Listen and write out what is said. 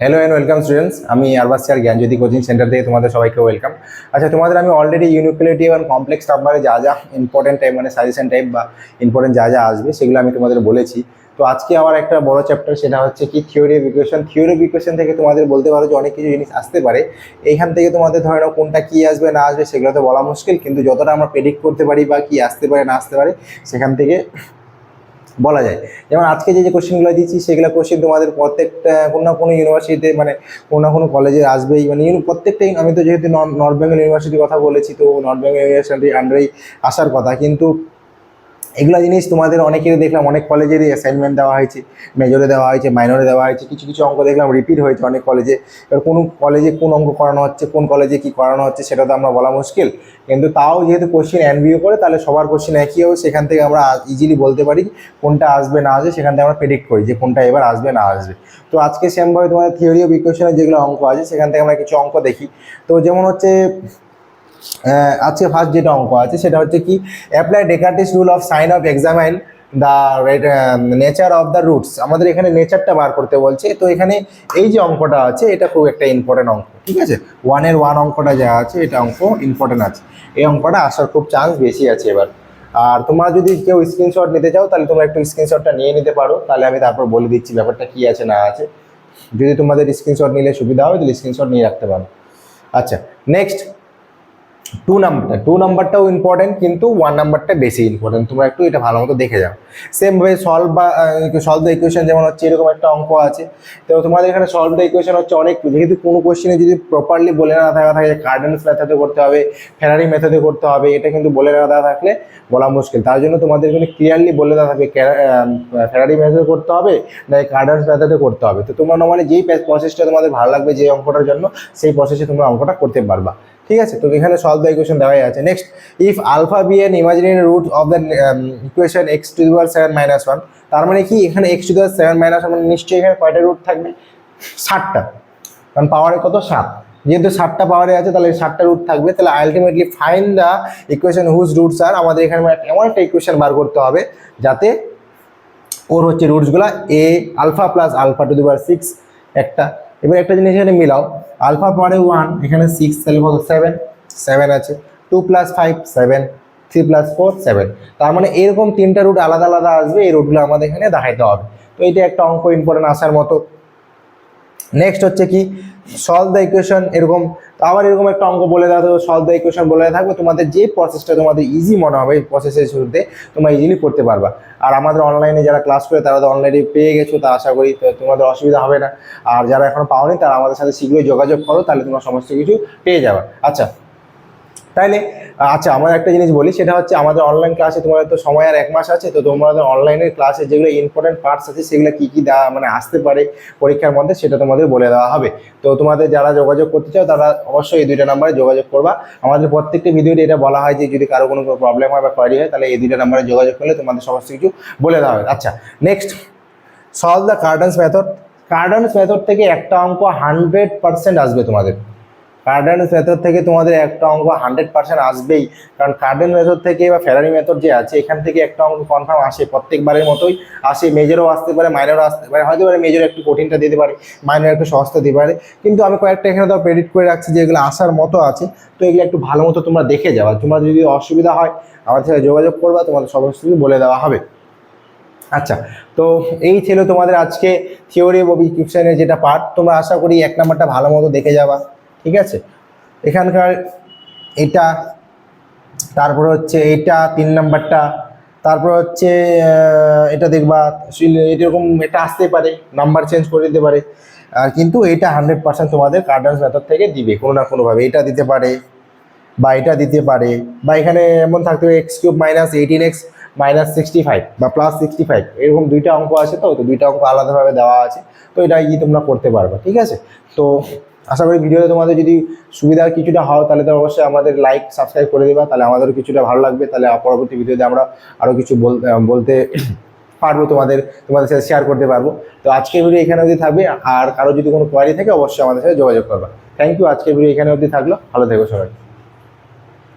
Hello and welcome students, আমি আরবাস sir জ্ঞানজ্যোতি coaching centre থেকে তোমাদের সবাইকে ওয়েলকাম। আচ্ছা, তোমাদের আমি অলরেডি ইউনিকুয়ালিটি এবং কমপ্লেক্স নাম্বারে যা যা ইম্পর্টেন্ট টাইপ মানে সাজেশন টাইপ বা ইম্পর্টেন্ট যা যা আসবে সেগুলো আমি তোমাদের বলেছি। তো আজকে আমার একটা বড় চ্যাপ্টার, সেটা হচ্ছে কি theory of equation. Theory of equation থেকে তোমাদের বলতে পারো যে অনেক কিছু জিনিস আসতে পারে। এইখান থেকে তোমাদের ধরে নাও কোনটা কী আসবে না আসবে সেগুলো তো বলা মুশকিল, কিন্তু যতটা আমরা প্রেডিক্ট করতে পারি বা কি আসতে পারে না আসতে পারে সেখান থেকে বলা যায়। যেমন আজকে যে কোশ্চেনগুলো দিচ্ছি সেগুলো কোশ্চেন তোমাদের প্রত্যেকটা কোনো না কোনো ইউনিভার্সিটিতে মানে কোনো না কোনো কলেজে আসবেই। মানে প্রত্যেকটাই, আমি তো যেহেতু নর্থ বেঙ্গল ইউনিভার্সিটির কথা বলেছি, তো নর্থ বেঙ্গল ইউনিভার্সিটির আন্ডারেই আসার কথা। কিন্তু এগুলো জিনিস তোমাদের অনেকেরই দেখলাম অনেক কলেজেরই অ্যাসাইনমেন্ট দেওয়া হয়েছে, মেজরে দেওয়া হয়েছে, মাইনরে দেওয়া হয়েছে, কিছু কিছু অঙ্ক দেখলাম রিপিট হয়েছে অনেক কলেজে। এবার কোন কলেজে কোন অঙ্ক করানো হচ্ছে, কোন কলেজে কী করানো হচ্ছে সেটা তো আমরা বলা মুশকিল, কিন্তু তাও যেহেতু কোশ্চেন এনবিও করে তাহলে সবার কোশ্চেন একই হবে। সেখান থেকে আমরা ইজিলি বলতে পারি কোনটা আসবে না আসবে, সেখান থেকে আমরা প্রেডিক্ট করি যে কোনটা এবার আসবে না আসবে। তো আজকে সেমভাবে তোমাদের থিওরি অফ ইকুয়েশনের যেগুলো অঙ্ক আছে সেখান থেকে আমরা কিছু অঙ্ক দেখি। তো যেমন হচ্ছে আজকে ফার্স্ট যেটা অঙ্ক আছে সেটা হচ্ছে কি apply Descartes rule of sign of examine the nature of the roots. আমাদের এখানে নেচারটা বার করতে বলছে। তো এখানে এই যে অঙ্কটা আছে এটা খুব একটা ইম্পর্টেন্ট অঙ্ক, ঠিক আছে। ওয়ানের ওয়ান অঙ্কটা যা আছে এটা অঙ্ক ইম্পর্টেন্ট আছে, এই অঙ্কটা আসার খুব চান্স বেশি আছে এবার। আর তোমরা যদি কেউ স্ক্রিনশট নিতে চাও তাহলে তোমরা একটু স্ক্রিনশটটা নিয়ে নিতে পারো, তাহলে আমি তারপর বলে দিচ্ছি ব্যাপারটা কী আছে না আছে। যদি তোমাদের স্ক্রিনশট নিলে সুবিধা হবে তাহলে স্ক্রিনশট নিয়ে রাখতে পারো। আচ্ছা, নেক্সট টু নাম্বারটাও ইম্পর্টেন্ট, কিন্তু ওয়ান নাম্বারটা বেশি ইম্পর্টেন্ট। তোমরা একটু এটা ভালো মতো দেখে যাও। সেমভাবে সলভ দ্য ইকুয়েশন, যেমন হচ্ছে এরকম একটা অঙ্ক আছে। তো তোমাদের এখানে সলভ দ্য ইকুয়েশন হচ্ছে অনেক, যেহেতু কোনো কোশ্চেনে যদি প্রপারলি বলে না থাকা থাকে যে কার্ডেন্স মেথডে করতে হবে, ফেরারি মেথডে করতে হবে, এটা কিন্তু বলে না দেওয়া থাকলে বলা মুশকিল। তার জন্য তোমাদের এখানে ক্লিয়ারলি বলে দেওয়া থাকবে ফেরারি মেথডে করতে হবে না কার্ডেন্স মেথডে করতে হবে। তো তোমরা নর্মালি যেই প্রসেসটা তোমাদের ভালো লাগবে যে অঙ্কটার জন্য, সেই প্রসেসে তোমরা অঙ্কটা করতে পারবা, ঠিক আছে। তো এখানে সলভ দ্য ইকুয়েশন দেওয়াই আছে। Next, if alpha be an imaginary root of the equation X to the power 7-1, তার মানে কি এখানে এক্স টু দি পাওয়ার 7-1 মানে নিশ্চয়ই এখানে কয়টা রুট থাকবে? 7টা, কারণ পাওয়ারে কত 7, যেহেতু 7টা পাওয়ারে আছে তাহলে 7টা রুট থাকবে। তাহলে ultimately find the equation whose roots are, আমাদের এখানে এমন একটা ইকুয়েশন বার করতে হবে যাতে ওর হচ্ছে রুটসগুলা এ alpha plus alpha to the power 6 একটা। এবার একটা জিনিস এখানে মিলাও, আলফা পাওয়ারে 1, এখানে 6, তাহলে কত 7 আছে, 2 + 5 7, 3 + 4 7। তার মানে এরকম 3টা রুট আলাদা আলাদা আসবে, এই রুটগুলো আমাদের এখানে দেখাইতে হবে। তো এটা একটা অঙ্ক ইম্পর্টেন্ট আসার মতো। নেক্সট হচ্ছে কি সলভ দ্য ইকুয়েশন, এরকম আবার এরকম একটা অঙ্ক বলে দেওয়া থাকবে, সলভ দ্য ইকুয়েশন বলে থাকবে। তোমাদের যে প্রসেসটা তোমাদের ইজি মনে হবে এই প্রসেসের শুরুতে তোমরা ইজিলি করতে পারবা। আর আমাদের অনলাইনে যারা ক্লাস করে তারা তো অনলাইনে পেয়ে গেছো, তা আশা করি তো তোমাদের অসুবিধা হবে না। আর যারা এখন পাওনি তারা আমাদের সাথে শীঘ্রই যোগাযোগ করো, তাহলে তোমরা সমস্ত কিছু পেয়ে যাবে। আচ্ছা তাইলে আচ্ছা, আমার একটা জিনিস বলি, সেটা হচ্ছে আমাদের অনলাইন ক্লাসে তোমাদের তো সময় আর 1 মাস আছে। তো তোমাদের অনলাইনের ক্লাসে যেগুলো ইম্পর্টেন্ট পার্টস আছে সেগুলো কী কী দেওয়া মানে আসতে পারে পরীক্ষার মধ্যে সেটা তোমাদের বলে দেওয়া হবে। তো তোমাদের যারা যোগাযোগ করতে চাও তারা অবশ্যই এই 2টা নাম্বারে যোগাযোগ করবা। আমাদের প্রত্যেকটি ভিডিওতে এটা বলা হয় যে যদি কারো কোনো প্রবলেম হয় বা কোয়ারি হয় তাহলে এই 2টা নাম্বারে যোগাযোগ করলে তোমাদের সমস্ত কিছু বলে দেওয়া হবে। আচ্ছা next, solve the Cardan's method. Cardan's method থেকে একটা অঙ্ক 100% আসবে তোমাদের। কার্ডেন্স মেথড থেকে তোমাদের একটা অঙ্ক 100% আসবেই, কারণ কার্ডেন্স মেথড থেকে বা ফেরারি মেথড যে আছে এখান থেকে একটা অঙ্ক কনফার্ম আসে, প্রত্যেকবারের মতোই আসে। মেজরও আসতে পারে, মাইনরও আসতে পারে, হয়তো পারে মেজর একটু কঠিনটা দিতে পারে, মাইনর একটু সহজটা দিতে পারে। কিন্তু আমি কয়েকটা এখানে তো প্রেডিক্ট করে রাখছি যে এগুলো আসার মতো আছে। তো এগুলো একটু ভালো মতো তোমরা দেখে যাওয়া। তোমরা যদি অসুবিধা হয় আমার সাথে যোগাযোগ করবা, তোমাদের সমস্ত কিছু বলে দেওয়া হবে। আচ্ছা, তো এই ছিল তোমাদের আজকে থিওরি অফ ইকুয়েশনের যেটা পার্ট। তোমরা আশা করি 1 নাম্বারটা ভালো মতো দেখে যাবা, ঠিক আছে। এখানকার এটা, তারপরে হচ্ছে এটা 3 নাম্বারটা, তারপর হচ্ছে এটা দেখবা এরকম এটা আসতে পারে, নাম্বার চেঞ্জ করে দিতে পারে। আর কিন্তু এটা 100% তোমাদের কার্ডেন্স মেথড থেকে দিবে কোনো না কোনোভাবে। এটা দিতে পারে বা এটা দিতে পারে, বা এখানে এমন থাকতে হবে x³ - 18x - 65 বা +65, এরকম 2টা অঙ্ক আছে। তো 2টা অঙ্ক আলাদাভাবে দেওয়া আছে। তো এটা কি তোমরা করতে পারবে, ঠিক আছে। তো আশা করি ভিডিওতে তোমাদের যদি সুবিধা কিছুটা হয় তাহলে তো অবশ্যই আমাদের লাইক সাবস্ক্রাইব করে দেবা, তাহলে আমাদেরও কিছুটা ভালো লাগবে। তাহলে পরবর্তী ভিডিওতে আমরা আরও কিছু বলতে পারবো, তোমাদের সাথে শেয়ার করতে পারবো। তো আজকের ভিডিও এখানে অবধি থাকবে। আর কারো যদি কোনো কোয়ারি থাকে অবশ্যই আমাদের সাথে যোগাযোগ করবা। Thank you. আজকের ভিডিও এখানে অবধি থাকলো, ভালো থেকো সবাই।